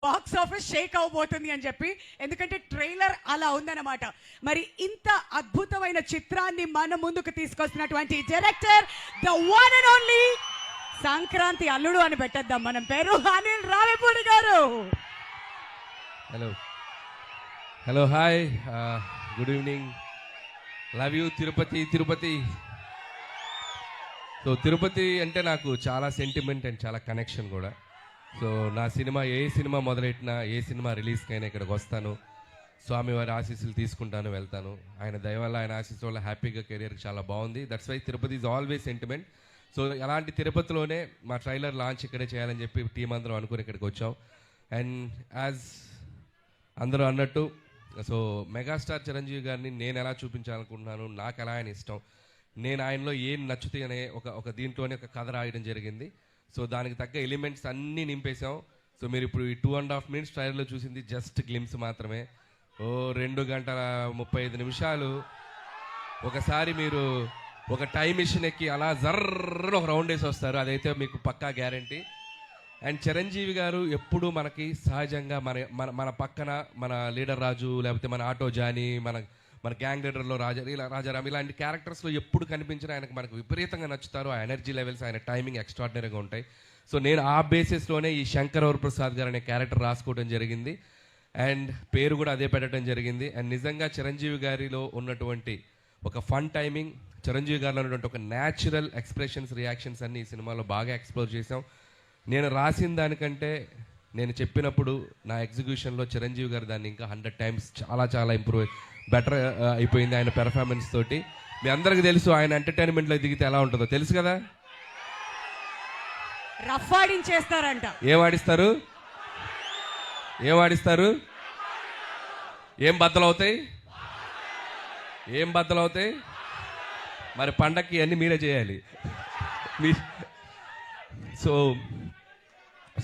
Box office Sheikh అవబోతుంది అని చెప్పి, ఎందుకంటే ట్రైలర్ అలా ఉందన్నమాట. మరి ఇంత అద్భుతమైన చిత్రాన్ని మన ముందుకు తీసుకొస్తున్నటువంటి director, the one and only Sankranti Alludu అని పెట్టేద్దాం మనం పేరు, అనిల్ రావిపూడి గారు. Hello hello hi, good evening. Love you Tirupati. Tirupati so Tirupati అంటే నాకు చాలా సెంటిమెంట్ అండ్ చాలా కనెక్షన్ కూడా. సో నా సినిమా ఏ సినిమా మొదలెట్టినా, ఏ సినిమా రిలీజ్కైనా ఇక్కడికి వస్తాను, స్వామివారి ఆశీస్సులు తీసుకుంటాను, వెళ్తాను. ఆయన దయ వల్ల, ఆయన ఆశీస్సు వల్ల హ్యాపీగా కెరియర్కి చాలా బాగుంది. That's why Tirupati is always sentiment. So అలాంటి తిరుపతిలోనే మా ట్రైలర్ లాంచ్ ఇక్కడే చేయాలని చెప్పి టీం అందరం అనుకుని ఇక్కడికి వచ్చాం. అండ్ యాజ్ అందరూ అన్నట్టు, సో మెగాస్టార్ చిరంజీవి గారిని నేను ఎలా చూపించాలనుకుంటున్నాను, నాకు ఎలా ఆయన ఇష్టం, నేను ఆయనలో ఏం నచ్చుతాయి అనే ఒక దీంట్లోనే ఒక కథ రాయడం జరిగింది. సో దానికి తగ్గ ఎలిమెంట్స్ అన్నీ నింపేశాం. సో మీరు ఇప్పుడు ఈ 2.5 minutes ట్రైలర్లో చూసింది జస్ట్ గ్లిమ్స్ మాత్రమే. 2 గంటల 35 నిమిషాలు ఒకసారి మీరు ఒక టైం మిషన్ ఎక్కి అలా జర్ర ఒక రౌండ్ వేసి వస్తారు, అదైతే మీకు పక్కా గ్యారంటీ. అండ్ చిరంజీవి గారు ఎప్పుడు మనకి సహజంగా మన పక్కన మన లీడర్ రాజు, లేకపోతే మన ఆటో జానీ, మన గ్యాంగ్ లీడర్లో రాజారాం, ఇలాంటి క్యారెక్టర్స్లో ఎప్పుడు కనిపించినా మనకు విపరీతంగా నచ్చుతారు. ఆ ఎనర్జీ లెవెల్స్, ఆయన టైమింగ్ ఎక్స్ట్రాడినరీగా ఉంటాయి. సో నేను ఆ బేసిస్లోనే ఈ శంకర్ వరప్రసాద్ గారు అనే క్యారెక్టర్ రాసుకోవడం జరిగింది. అండ్ పేరు కూడా అదే పెట్టడం జరిగింది. అండ్ నిజంగా చిరంజీవి గారిలో ఉన్నటువంటి ఒక ఫన్ టైమింగ్, చిరంజీవి గారిలో ఉన్నటువంటి ఒక న్యాచురల్ ఎక్స్ప్రెషన్స్, రియాక్షన్స్ అన్ని ఈ సినిమాలో బాగా ఎక్స్ప్లోర్ చేసాం. నేను రాసిన దానికంటే నేను చెప్పినప్పుడు నా ఎగ్జిక్యూషన్లో చిరంజీవి గారు దాన్ని ఇంకా 100 times చాలా బెటర్ అయిపోయింది ఆయన పెర్ఫార్మెన్స్ తోటి. మీ అందరికీ తెలుసు ఆయన ఎంటర్టైన్మెంట్లో దిగితే ఎలా ఉంటుందో తెలుసు కదా. రఫ్ ఆడించేస్తారంట. ఏం ఆడిస్తారు? ఏం బద్దలవుతాయి? మరి పండక్కి అన్నీ మీరే చేయాలి.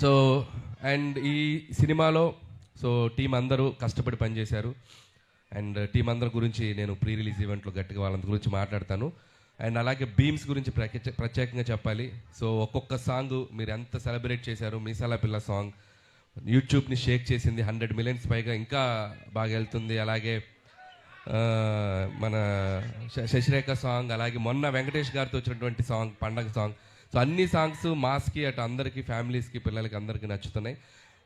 సో అండ్ ఈ సినిమాలో టీం అందరూ కష్టపడి పనిచేశారు. అండ్ టీం అందరి గురించి నేను ప్రీ రిలీజ్ ఈవెంట్లో గట్టిగా వాళ్ళందరి గురించి మాట్లాడతాను. అండ్ అలాగే బీమ్స్ గురించి ప్రత్యేకంగా చెప్పాలి. సో ఒక్కొక్క సాంగ్ మీరు ఎంత సెలబ్రేట్ చేశారు. మీసాల పిల్ల సాంగ్ యూట్యూబ్ని షేక్ చేసింది, 100 million పైగా ఇంకా బాగా వెళ్తుంది. అలాగే మన శశిరేఖ సాంగ్, అలాగే మొన్న వెంకటేష్ గారితో వచ్చినటువంటి సాంగ్ పండగ సాంగ్. సో అన్ని సాంగ్స్ మాస్కి అటు అందరికీ, ఫ్యామిలీస్కి, పిల్లలకి అందరికీ నచ్చుతున్నాయి.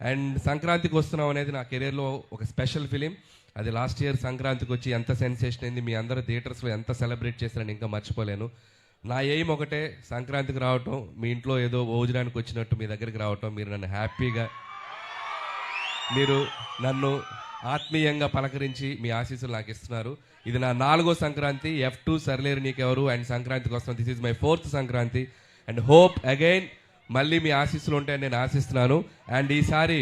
అండ్ సంక్రాంతికి వస్తున్నాం అనేది నా కెరీర్లో ఒక స్పెషల్ ఫిలిం. అది లాస్ట్ ఇయర్ సంక్రాంతికి వచ్చి ఎంత సెన్సేషన్ అయింది, మీ అందరూ థియేటర్స్లో ఎంత సెలబ్రేట్ చేశారని ఇంకా మర్చిపోలేను. నా ఎయిమ్ ఒకటే, సంక్రాంతికి రావటం, మీ ఇంట్లో ఏదో భోజనానికి వచ్చినట్టు మీ దగ్గరికి రావటం, మీరు నన్ను హ్యాపీగా, మీరు నన్ను ఆత్మీయంగా పలకరించి మీ ఆశీస్సులు నాకు ఇస్తున్నారు. ఇది నా 4వ సంక్రాంతి. F2 సర్లేరు నీకెవరు అండ్ సంక్రాంతికి వస్తున్నాం. This is my 4th Sankranti. And hope again మళ్ళీ మీ ఆశీస్సులు ఉంటాయని నేను ఆశిస్తున్నాను. అండ్ ఈసారి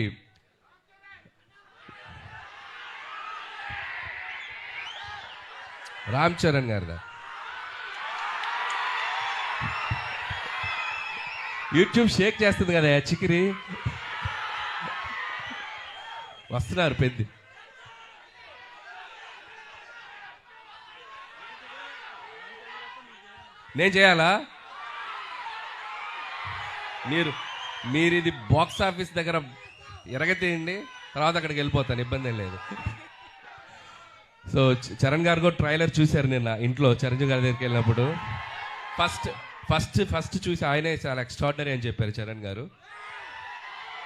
రామ్ చరణ్ గారిదా యూట్యూబ్ షేక్ చేస్తుంది కదా చికిరి, వస్తున్నారు పెద్ద. నేను చేయాలా? మీరు ఇది బాక్స్ ఆఫీస్ దగ్గర ఎరగతేయండి, తర్వాత అక్కడికి వెళ్ళిపోతాను, ఇబ్బంది ఏం లేదు. సో చరణ్ గారు కూడా ట్రైలర్ చూశారు నిన్న ఇంట్లో చిరంజీవి గారి దగ్గరికి వెళ్ళినప్పుడు. ఫస్ట్ చూసి ఆయనే చాలా ఎక్స్ట్రాడినరీ అని చెప్పారు చరణ్ గారు.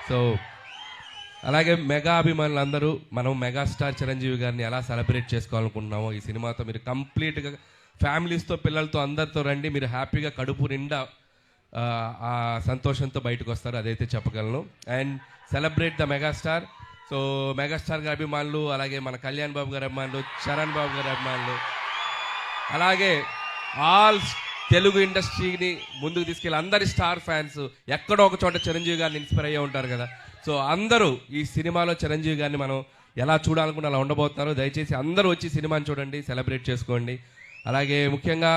సో అలాగే మెగా అభిమానులు అందరూ మనం మెగాస్టార్ చిరంజీవి గారిని ఎలా సెలబ్రేట్ చేసుకోవాలనుకుంటున్నామో ఈ సినిమాతో మీరు కంప్లీట్గా ఫ్యామిలీస్తో, పిల్లలతో, అందరితో రండి. మీరు హ్యాపీగా కడుపు నిండా ఆ సంతోషంతో బయటకు వస్తారు, అదైతే చెప్పగలను. And celebrate the megastar. So megastar గారి అభిమానులు, అలాగే మన కళ్యాణ్ బాబు గారి అభిమానులు, చరణ్ బాబు గారి అభిమానులు, అలాగే ఆల్ తెలుగు ఇండస్ట్రీని ముందుకు తీసుకెళ్ళి అందరి స్టార్ ఫ్యాన్స్ ఎక్కడో ఒక చోట చిరంజీవి గారిని ఇన్స్పైర్ అయ్యే ఉంటారు కదా. సో అందరూ ఈ సినిమాలో చిరంజీవి గారిని మనం ఎలా చూడాలనుకుని అలా ఉండబోతున్నారు. దయచేసి అందరూ వచ్చి సినిమాని చూడండి, సెలబ్రేట్ చేసుకోండి. అలాగే ముఖ్యంగా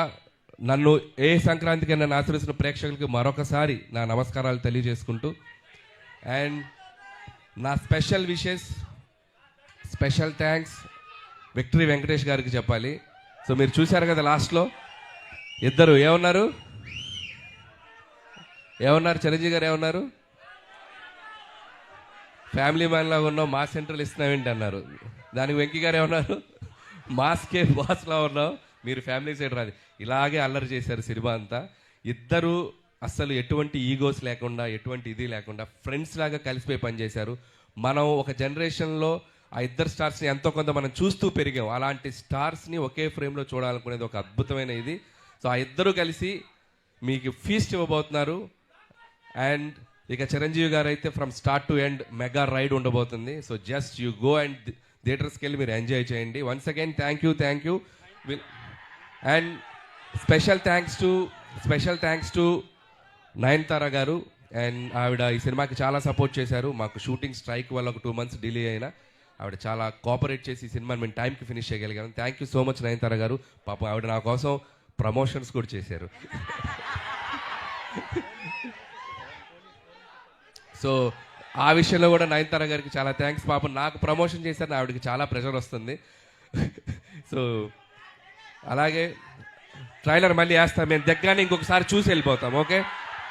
నన్ను ఏ సంక్రాంతికి నన్ను ఆశీర్వదిస్తున్న ప్రేక్షకులకి మరొకసారి నా నమస్కారాలు తెలియజేసుకుంటూ, అండ్ నా special wishes, special thanks victory Venkatesh గారికి చెప్పాలి. సో మీరు చూశారు కదా లాస్ట్లో ఇద్దరు ఏమన్నారు చిరంజీవి గారు ఏమన్నారు? ఫ్యామిలీ మ్యాన్ లాగా ఉన్నావు, మాస్ సెంట్రల్ ఇస్తున్నావేంటి అన్నారు. దానికి వెంకీ గారు ఏమన్నారు, మాస్కే బాస్లా ఉన్నావు, మీరు ఫ్యామిలీ సైడ్ రాదు. ఇలాగే అల్లరి చేశారు సినిమా అంతా. ఇద్దరు అస్సలు ఎటువంటి ఈగోస్ లేకుండా, ఎటువంటి ఇది లేకుండా ఫ్రెండ్స్ లాగా కలిసిపోయి పనిచేశారు. మనం ఒక జనరేషన్లో ఆ ఇద్దరు స్టార్స్ని ఎంతో కొంత మనం చూస్తూ పెరిగాం. అలాంటి స్టార్స్ని ఒకే ఫ్రేమ్లో చూడాలనుకునేది ఒక అద్భుతమైన ఇది. సో ఆ ఇద్దరు కలిసి మీకు ఫీస్ట్ ఇవ్వబోతున్నారు. అండ్ ఇక చిరంజీవి గారు అయితే from start to end mega ride ఉండబోతుంది. So just you go and థియేటర్స్కి వెళ్ళి మీరు ఎంజాయ్ చేయండి. Once again thank you. And special thanks to Nayanthara గారు. అండ్ ఆవిడ ఈ సినిమాకి చాలా సపోర్ట్ చేశారు. మాకు షూటింగ్ స్ట్రైక్ వల్ల ఒక 2 months డిలే అయినా ఆవిడ చాలా కోఆపరేట్ చేసి ఈ సినిమాని మేము టైంకి ఫినిష్ చేయగలిగాను. Thank you so much Nayanthara గారు. పాపం ఆవిడ నా కోసం ప్రమోషన్స్ కూడా చేశారు. సో ఆ విషయంలో కూడా నయనతార గారికి చాలా థ్యాంక్స్. పాపం నాకు ప్రమోషన్ చేశారు, ఆవిడకి చాలా ప్రెషర్ వస్తుంది. సో అలాగే ట్రైలర్ మళ్ళీ వేస్తాం, మేము దగ్గరనే ఇంకొకసారి చూసి వెళ్ళిపోతాం. ఓకే.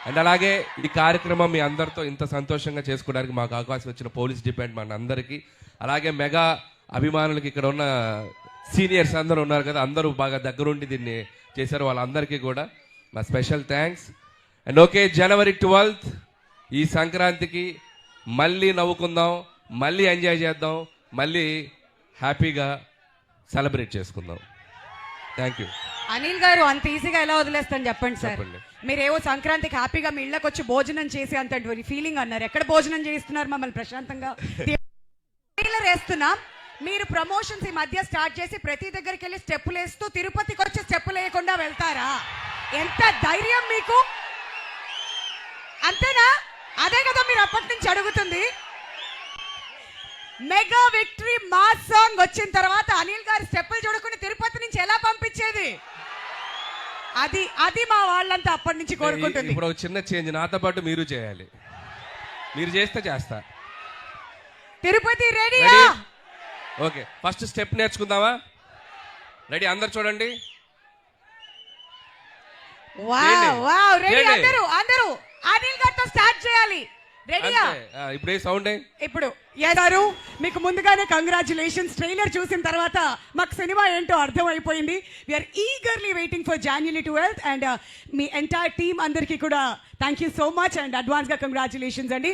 అండ్ అలాగే ఈ కార్యక్రమం మీ అందరితో ఇంత సంతోషంగా చేసుకోవడానికి మాకు అవకాశం ఇచ్చిన పోలీస్ డిపార్ట్మెంట్ అందరికీ, అలాగే మెగా అభిమానులకి, ఇక్కడ ఉన్న సీనియర్స్ అందరూ ఉన్నారు కదా, అందరూ బాగా దగ్గరుండి దీన్ని చేశారు, వాళ్ళందరికీ కూడా నా special thanks. And okay, January 12th ఈ సంక్రాంతికి మళ్ళీ నవ్వుకుందాం, మళ్ళీ ఎంజాయ్ చేద్దాం, మళ్ళీ హ్యాపీగా సెలబ్రేట్ చేసుకుందాం. Thank you. అనిల్ గారు, అంత ఈజీగా ఎలా వదిలేస్తాను చెప్పండి సార్. చెప్పండి. మీరేవో సంక్రాంతికి హ్యాపీగా మీ ఇళ్ళకి వచ్చి భోజనం చేసి అంత ఫీలింగ్ అన్నారు. ఎక్కడ భోజనం చేస్తున్నారు మమ్మల్ని ప్రశాంతంగా? ట్రైలర్ వేస్తున్నాం, మీరు ప్రమోషన్స్ ఈ మధ్య స్టార్ట్ చేసి ప్రతి దగ్గరికి వెళ్ళి స్టెప్పులు వేస్తూ తిరుపతికి వచ్చి స్టెప్పులు వేయకుండా వెళ్తారా? ఎంత ధైర్యం మీకు? అంతేనా? అదే కదా మీరు అప్పటి నుంచి అడుగుతుంది. మెగా విక్టరీ మాస్ సాంగ్ వచ్చిన తర్వాత అనిల్ గారు స్టెప్పులు చూడకుండా తిరుపతి నుంచి ఎలా పంపించేది? అది మా వాళ్ళంతా అప్పటి నుంచి కోరుకుంటుంది. ఇప్పుడు ఒక చిన్న చేంజ్, నాతో పాటు మీరు చేయాలి. మీరు చేస్తా. తిరుపతి రెడీయా? ఓకే, ఫస్ట్ స్టెప్ నేర్చుకుందామా? రెడీ? అందరు చూడండి. వావ్ రెడీ అందరూ అనిల్ గారితో స్టార్ట్ చేయాలి. రెడీయా? ఇప్పుడు సౌండ్ ఇప్పుడు గారు మీకు ముందుగానే కంగ్రాచులేషన్స్. ట్రైలర్ చూసిన తర్వాత మాకు సినిమా ఏంటో అర్థమైపోయింది. We are eagerly waiting for January 12th. And మీ ఎంటైర్ టీమ్ అందరికీ కూడా thank you so much and advance గా కంగ్రాచులేషన్స్ అండి.